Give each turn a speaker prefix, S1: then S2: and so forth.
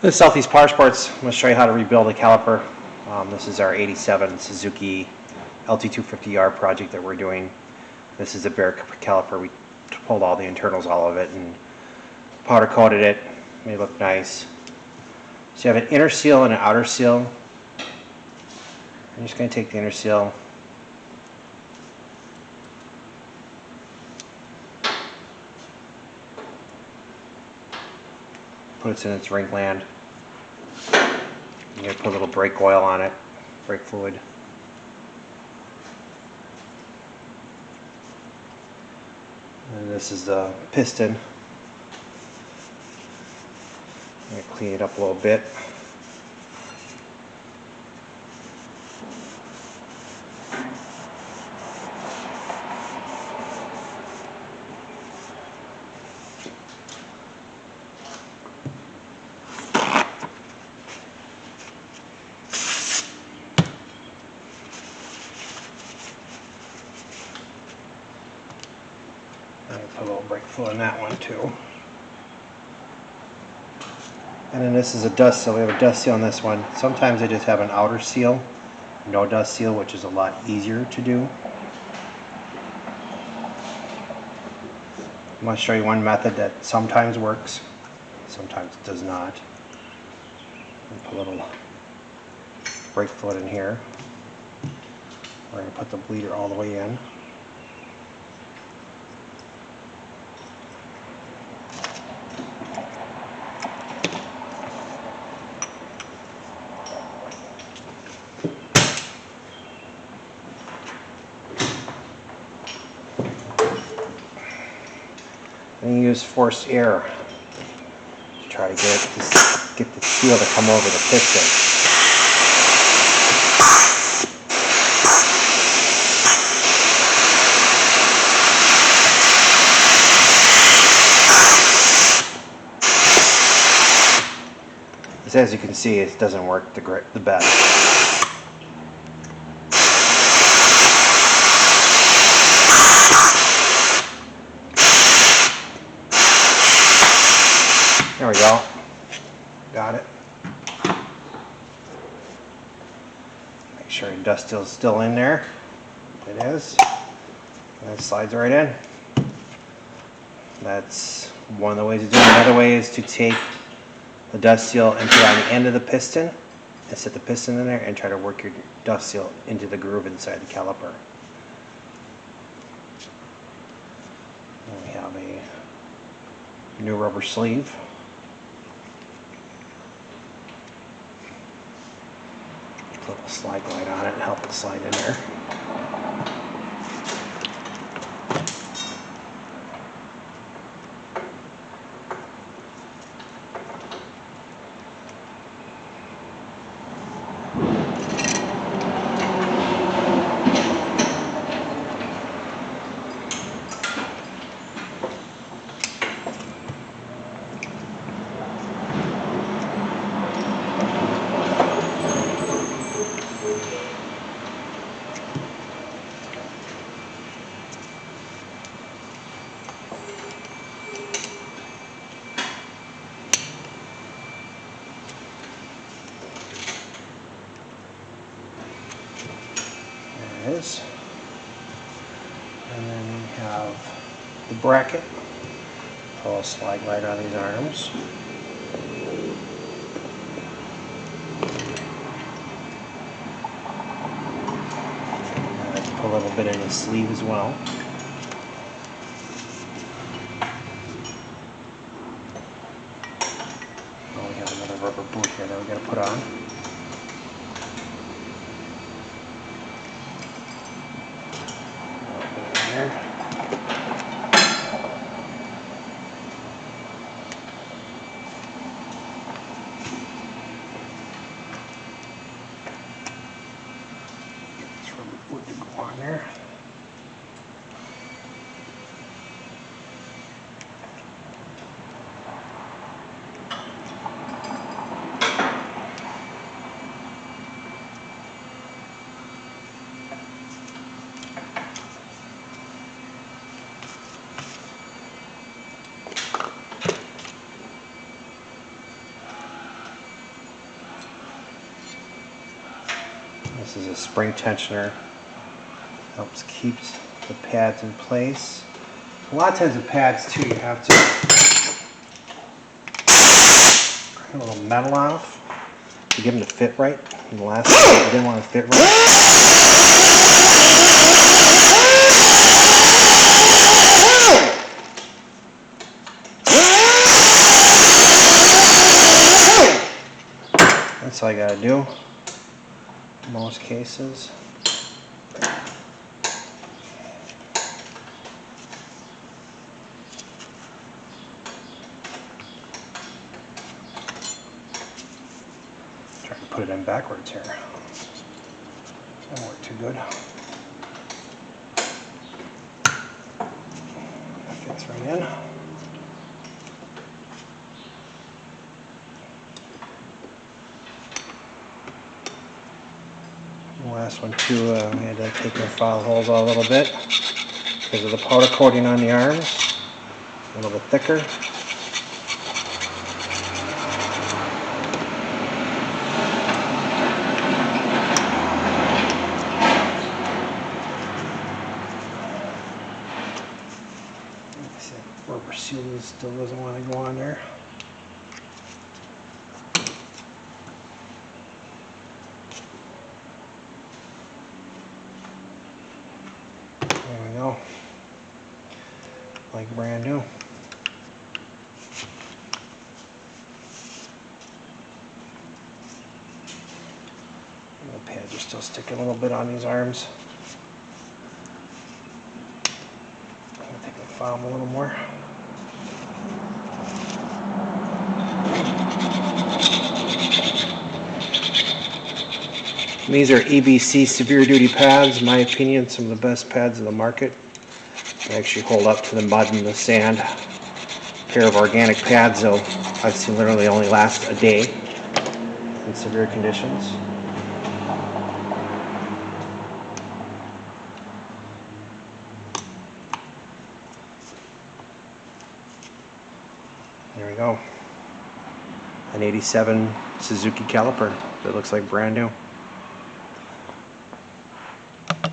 S1: This is Southeast Power Sports. I'm going to show you how to rebuild a caliper. This is our 87 Suzuki LT250R project that we're doing. This is a bare caliper. We pulled all the internals, all of it, and powder coated it, made it look nice. So you have an inner seal and an outer seal. I'm just going to take the inner seal, put it in its ring gland. You're going to put a little brake oil on it, brake fluid. And this is the piston. I'm going to clean it up a little bit. I'm going to put a little brake fluid in that one too. And then this is a dust seal. We have a dust seal on this one. Sometimes they just have an outer seal, no dust seal, which is a lot easier to do. I'm going to show you one method that sometimes works, sometimes does not. Put a little brake fluid in here. We're going to put the bleeder all the way in. And use forced air to try to get the seal to come over the piston. As you can see, it doesn't work the best. There we go. Got it. Make sure your dust seal is still in there. It is. And it slides right in. That's one of the ways to do it. Another way is to take the dust seal and put it on the end of the piston and set the piston in there and try to work your dust seal into the groove inside the caliper. And we have a new rubber sleeve. Put a little slide glide on it and help it slide in there. Is. And then we have the bracket. Pull a slide right on these arms. And I can put a little bit in the sleeve as well. Oh, we have another rubber boot here that we got to put on. There. Get this rubber boot to go on there. This is a spring tensioner. Helps keep the pads in place. A lot of times the pads too, you have to put a little metal off to get them to fit right. And the last one, you didn't want to fit right. That's all I gotta do in most cases. Try to put it in backwards here. Doesn't work too good. That fits right in. The last one too, we had to take the file holes out a little bit because of the powder coating on the arms. A little bit thicker. Rubber seal still doesn't want to go on there. There we go. Like brand new. The pads are still sticking a little bit on these arms. I'm going to take the file a little more. These are EBC severe duty pads, in my opinion, some of the best pads in the market. They actually hold up to the mud and the sand. A pair of organic pads, though, I've seen literally only last a day in severe conditions. There we go. An 87 Suzuki caliper that looks like brand new.